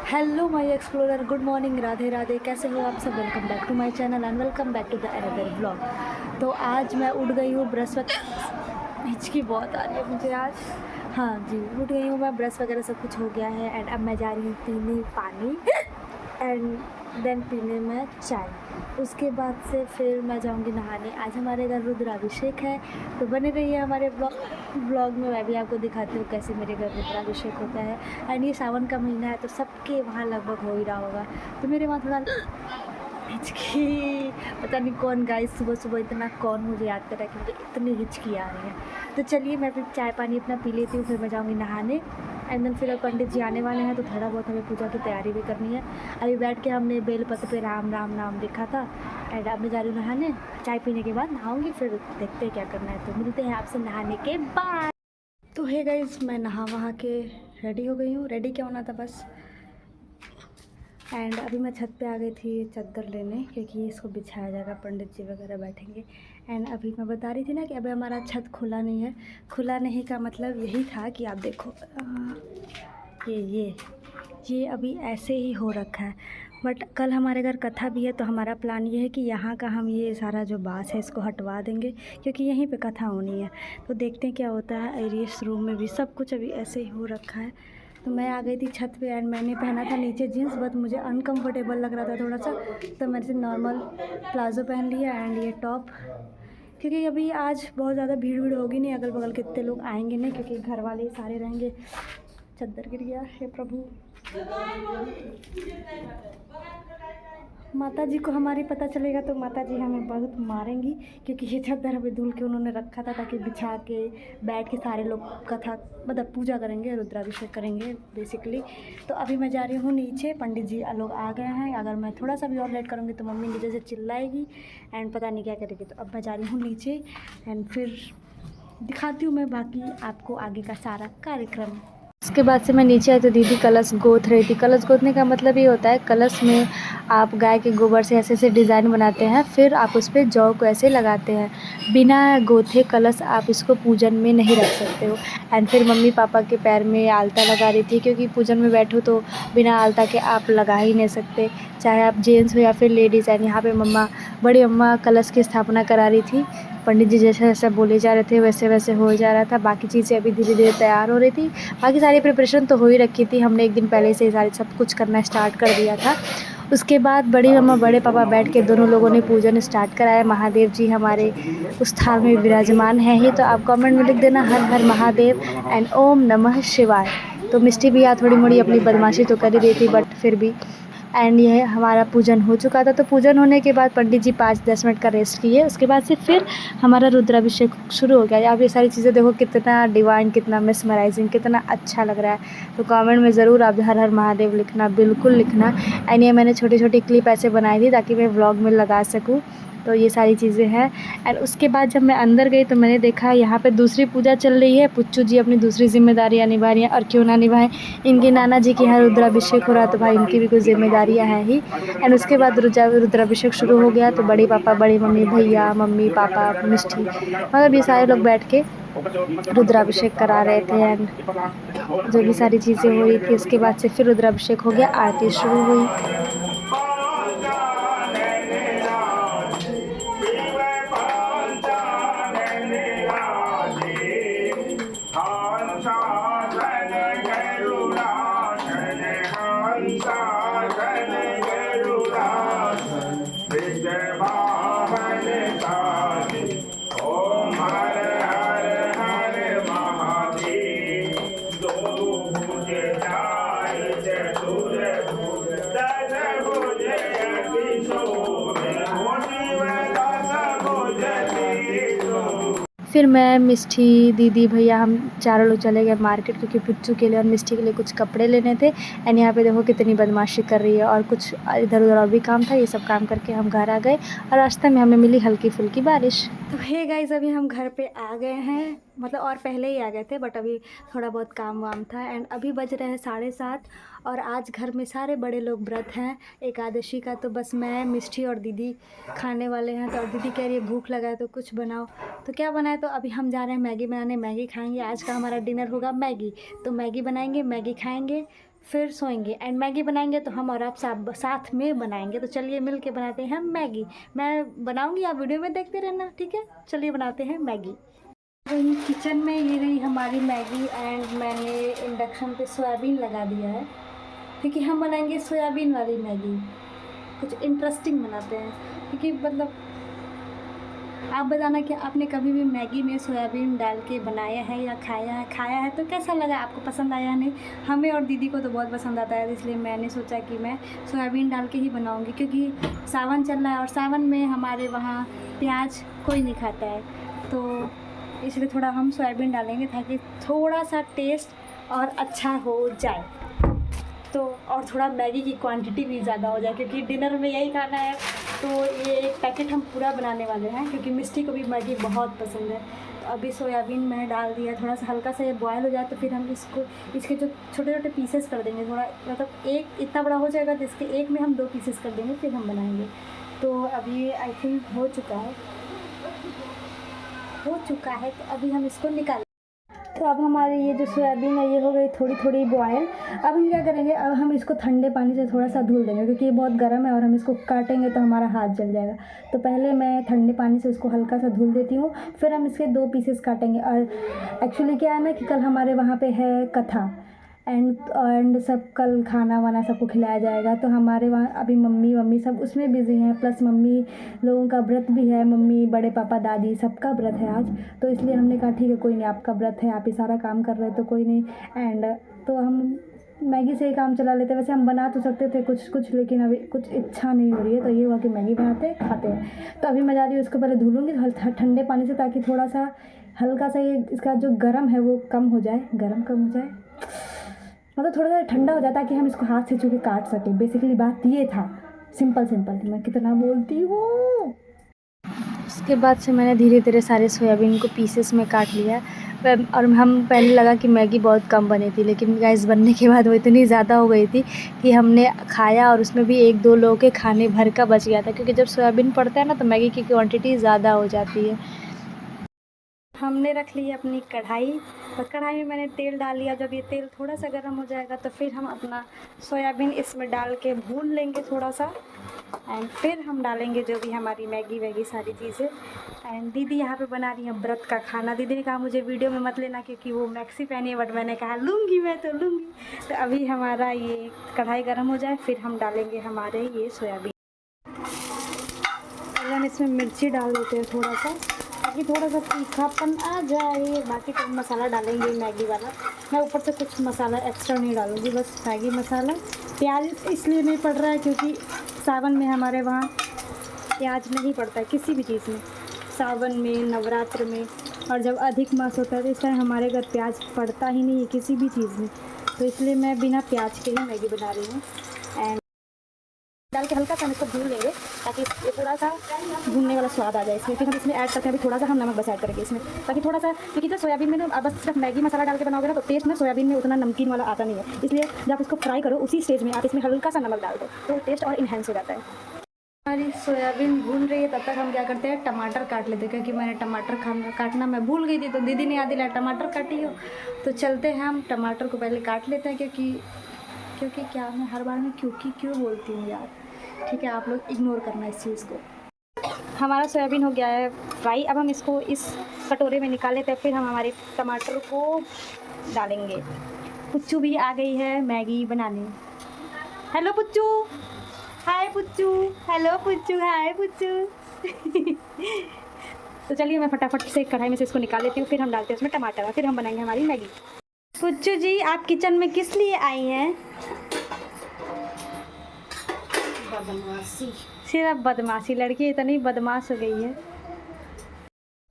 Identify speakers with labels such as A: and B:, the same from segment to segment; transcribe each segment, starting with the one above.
A: Hello my explorer, good morning, Radhe Radhe. कैसे हो आप सब? Welcome back to my channel and welcome back to the another vlog. तो आज मैं उठ गई हूँ बृहस्पति। हिचकी बहुत आ रही है मुझे आज। हाँ जी, उठ गई हूँ मैं, ब्रश वगैरह सब कुछ हो गया है एंड अब मैं जा रही हूँ पीने पानी एंड देन पीने में चाय। उसके बाद से फिर मैं जाऊंगी नहाने। आज हमारे घर रुद्राभिषेक है, तो बने रहिए हमारे ब्लॉग में। मैं भी आपको दिखाती हूँ कैसे मेरे घर रुद्राभिषेक होता है। एंड ये सावन का महीना है तो सबके वहाँ लगभग हो ही रहा होगा। तो मेरे वहाँ थोड़ा हिचकी, पता नहीं कौन गाइस सुबह सुबह इतना कौन मुझे याद कर रहा है कि मुझे इतनी हिचकी आ रही है। तो चलिए मैं फिर चाय पानी अपना पी लेती हूँ, फिर मैं जाऊँगी नहाने एंड देन फिर अब पंडित जी आने वाले हैं तो थोड़ा बहुत हमें पूजा की तैयारी भी करनी है। अभी बैठ के हमने बेलपत्र पे राम राम नाम लिखा था एंड अब मैं जा रही हूँ नहाने। चाय पीने के बाद नहाऊंगी, फिर देखते हैं क्या करना है। तो मिलते हैं आपसे नहाने के बाद। तो हे गाइस, मैं नहा वहा के रेडी हो गई हूँ। रेडी क्या होना था बस। एंड अभी मैं छत पे आ गई थी चादर लेने, क्योंकि इसको बिछाया जाएगा, पंडित जी वगैरह बैठेंगे। एंड अभी मैं बता रही थी ना कि अभी हमारा छत खुला नहीं है। खुला नहीं का मतलब यही था कि आप देखो ये अभी ऐसे ही हो रखा है। बट कल हमारे घर कथा भी है, तो हमारा प्लान ये है कि यहाँ का हम ये सारा जो बाँस है इसको हटवा देंगे, क्योंकि यहीं पे कथा होनी है। तो देखते हैं क्या होता है। और इस रूम में भी सब कुछ अभी ऐसे ही हो रखा है। तो मैं आ गई थी छत पे एंड मैंने पहना था नीचे जीन्स, बट मुझे अनकंफर्टेबल लग रहा था थोड़ा सा, तो मैंने से नॉर्मल प्लाजो पहन लिया एंड ये टॉप। क्योंकि अभी आज बहुत ज़्यादा भीड़ होगी नहीं, अगल बगल कितने लोग आएंगे नहीं, क्योंकि घर वाले ही सारे रहेंगे। चद्दर गिर गया, हे प्रभु। माता जी को हमारी पता चलेगा तो माता जी हमें बहुत मारेंगी, क्योंकि ये चद्दर अभी धुल के उन्होंने रखा था ताकि बिछा के बैठ के सारे लोग कथा मतलब पूजा करेंगे, रुद्राभिषेक करेंगे बेसिकली। तो अभी मैं जा रही हूँ नीचे, पंडित जी लोग आ गए हैं। अगर मैं थोड़ा सा भी और लेट करूँगी तो मम्मी नीचे से चिल्लाएगी एंड पता नहीं क्या करेगी। तो अब मैं जा रही हूँ नीचे एंड फिर दिखाती हूँ मैं बाकी आपको आगे का सारा कार्यक्रम। उसके बाद से मैं नीचे आई तो दीदी कलश गोथ रही थी। कलश गोथने का मतलब ये होता है, कलश में आप गाय के गोबर से ऐसे ऐसे डिज़ाइन बनाते हैं, फिर आप उस पर जौ को ऐसे लगाते हैं। बिना गोथे कलश आप इसको पूजन में नहीं रख सकते हो। एंड फिर मम्मी पापा के पैर में आलता लगा रही थी, क्योंकि पूजन में बैठो तो बिना आलता के आप लगा ही नहीं सकते, चाहे आप जेंट्स हो या फिर लेडीज़। एंड यहाँ पर बड़ी अम्मा कलश की स्थापना करा रही थी। पंडित जी जैसे जैसे बोले जा रहे थे वैसे वैसे हो जा रहा था। बाकी चीज़ें अभी धीरे धीरे तैयार हो रही थी। बाकी सारी प्रिपरेशन तो हो ही रखी थी, हमने एक दिन पहले से ही सारे सब कुछ करना स्टार्ट कर दिया था। उसके बाद बड़ी मम्मा बड़े पापा बैठ के दोनों लोगों ने पूजन स्टार्ट कराया। महादेव जी हमारे उस थाल में विराजमान है ही, तो आप कमेंट में लिख देना हर हर महादेव एंड ओम नमः शिवाय। तो मिष्टी भी यहाँ थोड़ी मोड़ी अपनी बदमाशी तो कर ही रही थी, बट फिर भी। एंड यह हमारा पूजन हो चुका था। तो पूजन होने के बाद पंडित जी 5-10 मिनट का रेस्ट किए। उसके बाद से फिर हमारा रुद्राभिषेक शुरू हो गया। आप ये सारी चीज़ें देखो, कितना डिवाइन, कितना मेस्मराइजिंग, कितना अच्छा लग रहा है। तो कमेंट में ज़रूर आप हर हर महादेव लिखना, बिल्कुल लिखना। एंड ये मैंने छोटी छोटी क्लिप ऐसे बनाई थी ताकि मैं व्लॉग में लगा सकूँ। तो ये सारी चीज़ें हैं। एंड उसके बाद जब मैं अंदर गई तो मैंने देखा यहाँ पे दूसरी पूजा चल रही है। पुच्चू जी अपनी दूसरी जिम्मेदारियाँ निभा रही हैं, और क्यों ना निभाएं, इनके नाना जी के यहाँ रुद्राभिषेक हो रहा, तो भाई इनकी भी कुछ जिम्मेदारियाँ हैं ही। एंड उसके बाद रुद्राभिषेक शुरू हो गया। तो बड़ी पापा, बड़ी मम्मी, भैया, मम्मी, पापा, मिष्टी, मतलब ये सारे लोग बैठ के रुद्राभिषेक करा रहे थे। एंड जो भी सारी चीज़ें हो रही थी, उसके बाद से फिर रुद्राभिषेक हो गया, आरती शुरू हुई। फिर मैं, मिष्टी, दीदी, भैया, हम चारों लोग चले गए मार्केट, क्योंकि पुच्चू के लिए और मिष्टी के लिए कुछ कपड़े लेने थे। एंड यहाँ पे देखो कितनी बदमाशी कर रही है, और कुछ इधर उधर और भी काम था। ये सब काम करके हम घर आ गए और रास्ते में हमें मिली हल्की फुल्की बारिश। तो हे गाइस, अभी हम घर पे आ गए हैं, मतलब और पहले ही आ गए थे, बट अभी थोड़ा बहुत काम वाम था। एंड अभी बज रहे हैं 7:30 और आज घर में सारे बड़े लोग व्रत हैं एकादशी का। तो बस मैं, मिष्टी और दीदी खाने वाले हैं। तो और दीदी कह रही है भूख लगा है तो कुछ बनाओ। तो क्या बनाए, तो अभी हम जा रहे हैं मैगी बनाने। मैगी खाएंगे, आज का हमारा डिनर होगा मैगी। तो मैगी बनाएंगे, मैगी खाएंगे, फिर सोएंगे एंड मैगी बनाएंगे तो हम और आप साथ में बनाएंगे। तो चलिए मिल के बनाते हैं हम मैगी। मैं बनाऊंगी, आप वीडियो में देखते रहना, ठीक है। चलिए बनाते हैं मैगी। वही किचन में ये रही हमारी मैगी एंड मैंने इंडक्शन पे सोयाबीन लगा दिया है, क्योंकि हम बनाएंगे सोयाबीन वाली मैगी। कुछ इंटरेस्टिंग बनाते हैं, क्योंकि मतलब आप बताना कि आपने कभी भी मैगी में सोयाबीन डाल के बनाया है या खाया है तो कैसा लगा, आपको पसंद आया नहीं। हमें और दीदी को तो बहुत पसंद आता है, इसलिए मैंने सोचा कि मैं सोयाबीन डाल के ही बनाऊंगी, क्योंकि सावन चल रहा है और सावन में हमारे वहाँ प्याज कोई नहीं खाता है, तो इसलिए थोड़ा हम सोयाबीन डालेंगे ताकि थोड़ा सा टेस्ट और अच्छा हो जाए। तो और थोड़ा मैगी की क्वांटिटी भी ज़्यादा हो जाए, क्योंकि डिनर में यही खाना है। तो ये एक पैकेट हम पूरा बनाने वाले हैं, क्योंकि मिष्टी को भी मैगी बहुत पसंद है। तो अभी सोयाबीन मैंने डाल दिया, थोड़ा सा हल्का सा ये बॉयल हो जाए तो फिर हम इसके जो छोटे छोटे पीसेस कर देंगे। थोड़ा मतलब एक इतना बड़ा हो जाएगा तो इसके एक में हम 2 पीसेस कर देंगे, फिर हम बनाएंगे। तो अभी आई थिंक हो चुका है, तो अभी हम इसको निकाल। तो अब हमारी ये जो सोयाबीन है ये हो गई थोड़ी थोड़ी बॉयल। अब हम क्या करेंगे, अब हम इसको ठंडे पानी से थोड़ा सा धुल देंगे, क्योंकि ये बहुत गर्म है और हम इसको काटेंगे तो हमारा हाथ जल जाएगा। तो पहले मैं ठंडे पानी से इसको हल्का सा धुल देती हूँ, फिर हम इसके 2 पीसेस काटेंगे। और एक्चुअली क्या है ना कि कल हमारे वहाँ पे है कथा एंड सब कल खाना वाना सबको खिलाया जाएगा। तो हमारे वहाँ अभी मम्मी सब उसमें बिज़ी हैं, प्लस मम्मी लोगों का व्रत भी है, मम्मी बड़े पापा दादी सबका व्रत है आज। तो इसलिए हमने कहा ठीक है कोई नहीं, आपका व्रत है, आप ही सारा काम कर रहे हैं तो कोई नहीं। एंड तो हम मैगी से ही काम चला लेते हैं। वैसे हम बना तो सकते थे कुछ, लेकिन अभी कुछ इच्छा नहीं हो रही है, तो ये हुआ कि मैगी बनाते हैं खाते हैं। तो अभी मैं जा रही हूँ इसको पहले धुलूँगी ठंडे पानी से, ताकि थोड़ा सा हल्का सा ये इसका जो गर्म है वो कम हो जाए, मतलब थोड़ा सा ठंडा हो जाता है कि हम इसको हाथ से छू के काट सकें। बेसिकली बात ये था, सिंपल मैं कितना बोलती हूँ। उसके बाद से मैंने धीरे धीरे सारे सोयाबीन को पीसेस में काट लिया। और हम पहले लगा कि मैगी बहुत कम बनी थी, लेकिन गाइस बनने के बाद वो इतनी ज़्यादा हो गई थी कि हमने खाया और उसमें भी 1-2 लोगों के खाने भर का बच गया था, क्योंकि जब सोयाबीन पड़ता है ना तो मैगी की क्वांटिटी ज़्यादा हो जाती है। हमने रख ली अपनी कढ़ाई, और कढ़ाई में मैंने तेल डाल लिया। जब ये तेल थोड़ा सा गर्म हो जाएगा तो फिर हम अपना सोयाबीन इसमें डाल के भून लेंगे थोड़ा सा, एंड फिर हम डालेंगे जो भी हमारी मैगी वैगी सारी चीज़ें। एंड दीदी यहाँ पे बना रही हैं व्रत का खाना। दीदी ने कहा मुझे वीडियो में मत लेना, क्योंकि वो मैक्सी पहनी है, बट मैंने कहा लूँगी, मैं तो लूँगी। तो अभी हमारा ये कढ़ाई गर्म हो जाए फिर हम डालेंगे हमारे ये सोयाबीन। पहले हम इसमें मिर्ची डाल देते हैं थोड़ा सा, ताकि थोड़ा सा तीखापन आ जाए। बाकी तो मसाला डालेंगे मैगी वाला। मैं ऊपर से कुछ मसाला एक्स्ट्रा नहीं डालूँगी, बस मैगी मसाला। प्याज इसलिए नहीं पड़ रहा है क्योंकि सावन में हमारे वहाँ प्याज नहीं पड़ता है किसी भी चीज़ में, सावन में, नवरात्र में, और जब अधिक मास होता है तो इस टाइम हमारे घर प्याज पड़ता ही नहीं है किसी भी चीज़ में। तो इसलिए मैं बिना प्याज के ही मैगी बना रही हूँ। एंड डाल के हल्का सा हम इसको भून लेंगे, ताकि ये थोड़ा सा भूनने वाला स्वाद आ जाए इसमें। फिर हम इसमें ऐड करते हैं, अभी थोड़ा सा हम नमक बस ऐड करेंगे इसमें, ताकि थोड़ा सा, क्योंकि तो सोयाबीन में ना बस सिर्फ मैगी मसाला डाल के बनाओगे ना तो टेस्ट में सोयाबीन में उतना नमकीन वाला आता नहीं है। इसलिए जब आप इसको फ्राई करो उसी स्टेज में आप इसमें हल्का सा नमक डाल दो तो टेस्ट और इन्हेंस हो जाता है। हमारी सोयाबीन भून रही है, तब तक हम क्या करते हैं टमाटर काट लेते हैं, क्योंकि मैंने टमाटर काटना मैं भूल गई थी, तो दीदी ने याद दिलाया टमाटर काटी हो। तो चलते हैं हम टमाटर को पहले काट लेते हैं, क्योंकि क्या मैं हर बार में क्यों बोलती हूँ यार। ठीक है, आप लोग इग्नोर करना इस चीज़ को। हमारा सोयाबीन हो गया है फ्राई। अब हम इसको इस कटोरे में निकाल लेते हैं, फिर हम हमारे टमाटर को डालेंगे। पुच्चू भी आ गई है मैगी बनाने। हेलो पुच्चू, हाय पुच्चू, हेलो पुच्चू, हाय पुच्चू। तो चलिए मैं फटाफट से कढ़ाई में से इसको निकाल लेती हूँ, फिर हम डालते हैं उसमें टमाटर और फिर हम बनाएंगे हमारी मैगी। पुच्चू जी आप किचन में किस लिए आई हैं? बदमाशी, सिर्फ बदमाशी। लड़की इतनी बदमाश हो गई है।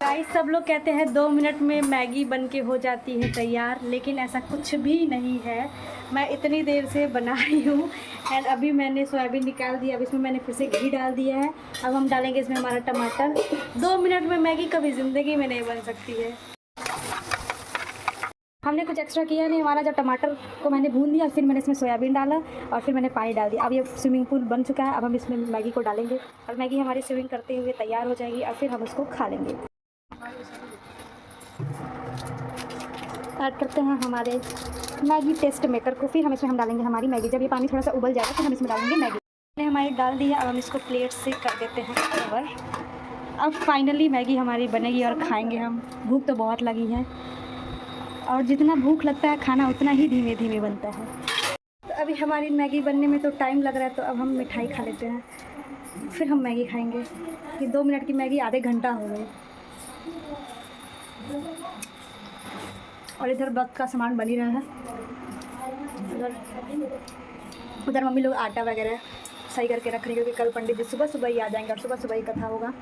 A: गाइस सब लोग कहते हैं 2 मिनट में मैगी बन के हो जाती है तैयार, लेकिन ऐसा कुछ भी नहीं है। मैं इतनी देर से बना रही हूँ एंड अभी मैंने सोयाबीन निकाल दिया। अब इसमें मैंने फिर से घी डाल दिया है। अब हम डालेंगे इसमें हमारा टमाटर। 2 मिनट में मैगी कभी ज़िंदगी में नहीं बन सकती है। हमने कुछ एक्स्ट्रा किया नहीं। हमारा जब टमाटर को मैंने भून दिया, फिर मैंने इसमें सोयाबीन डाला और फिर मैंने पानी डाल दिया। अब ये स्विमिंग पूल बन चुका है। अब हम इसमें मैगी को डालेंगे और मैगी हमारी स्विमिंग करते हुए तैयार हो जाएगी और फिर हम उसको खा लेंगे। ऐड करते हैं हमारे मैगी टेस्ट मेकर को। फिर हम इसमें डालेंगे हमारी मैगी। जब ये पानी थोड़ा सा उबल जाएगा फिर हम इसमें डालेंगे मैगी। हमने हमारी डाल दी है, अब हम इसको प्लेट से कर देते हैं कवर। अब फाइनली मैगी हमारी बनेगी और खाएंगे हम। भूख तो बहुत लगी है और जितना भूख लगता है खाना उतना ही धीमे धीमे बनता है। तो अभी हमारी मैगी बनने में तो टाइम लग रहा है, तो अब हम मिठाई खा लेते हैं, फिर हम मैगी खाएंगे। ये 2 मिनट की मैगी आधे घंटा हो गई। और इधर वक्त का सामान बन ही रहा है। उधर मम्मी लोग आटा वगैरह सही करके रख रही है, क्योंकि कल पंडित जी सुबह सुबह ही आ जाएंगे और सुबह सुबह ही कथा होगा।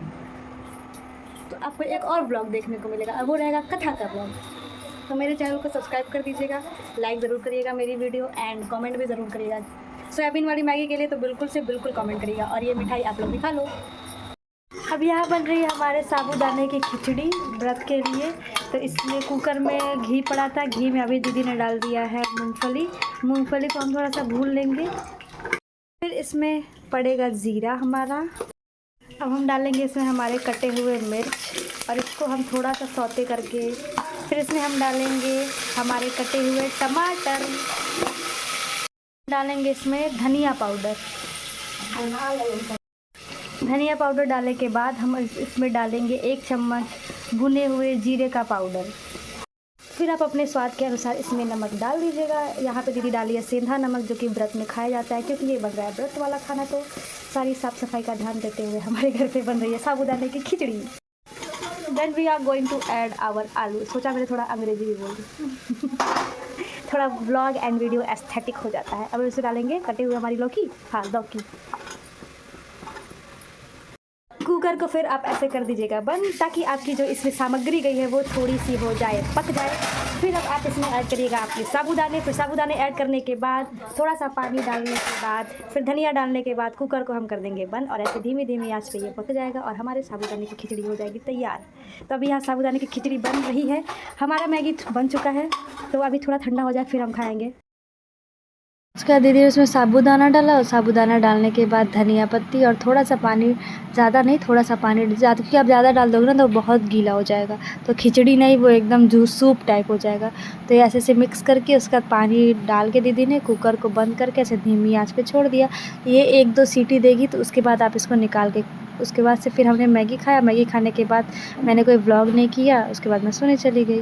A: तो आपको एक और ब्लॉग देखने को मिलेगा, अब वो रहेगा कथा का ब्लॉग। तो मेरे चैनल को सब्सक्राइब कर दीजिएगा, लाइक ज़रूर करिएगा मेरी वीडियो, एंड कमेंट भी ज़रूर करिएगा। सोयाबीन वाली मैगी के लिए तो बिल्कुल से बिल्कुल कमेंट करिएगा। और ये मिठाई आप लोग भी खा लो। अब यहाँ बन रही है हमारे साबूदाने की खिचड़ी व्रत के लिए। तो इसमें कुकर में घी पड़ा था, घी में अभी दीदी ने डाल दिया है मूंगफली। मूंगफली को हम थोड़ा सा भून लेंगे। फिर इसमें पड़ेगा ज़ीरा हमारा। अब हम डालेंगे इसमें हमारे कटे हुए मिर्च और इसको हम थोड़ा सा सौते करके फिर इसमें हम डालेंगे हमारे कटे हुए टमाटर। डालेंगे इसमें धनिया पाउडर। धनिया पाउडर डालने के बाद हम इसमें डालेंगे 1 चम्मच भुने हुए जीरे का पाउडर। फिर आप अपने स्वाद के अनुसार इसमें नमक डाल दीजिएगा। यहाँ पे दीदी डाली है सेंधा नमक, जो कि व्रत में खाया जाता है, क्योंकि ये बन रहा है व्रत वाला खाना। तो सारी साफ़ सफाई का ध्यान देते हुए हमारे घर पे बन रही है साबूदाने की खिचड़ी। Then we are going to add our aloo. सोचा मैंने थोड़ा अंग्रेजी भी बोल दी थोड़ा व्लॉग एंड वीडियो एस्थेटिक हो जाता है। अब इसमें डालेंगे कटे हुए हमारी लौकी, हाँ लौकी। कुकर को फिर आप ऐसे कर दीजिएगा बंद, ताकि आपकी जो इसमें सामग्री गई है वो थोड़ी सी हो जाए, पक जाए। फिर अब आप इसमें ऐड करिएगा आपके साबूदाने। फिर साबूदाने ऐड करने के बाद थोड़ा सा पानी डालने के बाद फिर धनिया डालने के बाद कुकर को हम कर देंगे बंद, और ऐसे धीमी धीमी आंच पे ये पक जाएगा और हमारे साबूदाने की खिचड़ी हो जाएगी तैयार। तो अभी यहाँ साबूदाने की खिचड़ी बन रही है। हमारा मैगी बन चुका है, तो अभी थोड़ा ठंडा हो जाए फिर हम खाएँगे। उसके बाद दीदी ने उसमें साबूदाना डाला और साबूदाना डालने के बाद धनिया पत्ती और थोड़ा सा पानी, ज़्यादा नहीं थोड़ा सा पानी, क्योंकि आप ज़्यादा डाल दोगे ना तो बहुत गीला हो जाएगा, तो खिचड़ी नहीं वो एकदम जूस सूप टाइप हो जाएगा। तो ऐसे से मिक्स करके उसका पानी डाल के दीदी ने कुकर को बंद करके ऐसे धीमी आंच पे छोड़ दिया। ये 1-2 सीटी देगी तो उसके बाद आप इसको निकाल के, उसके बाद से फिर हमने मैगी खाया। मैगी खाने के बाद मैंने कोई व्लॉग नहीं किया, उसके बाद मैं सोने चली गई।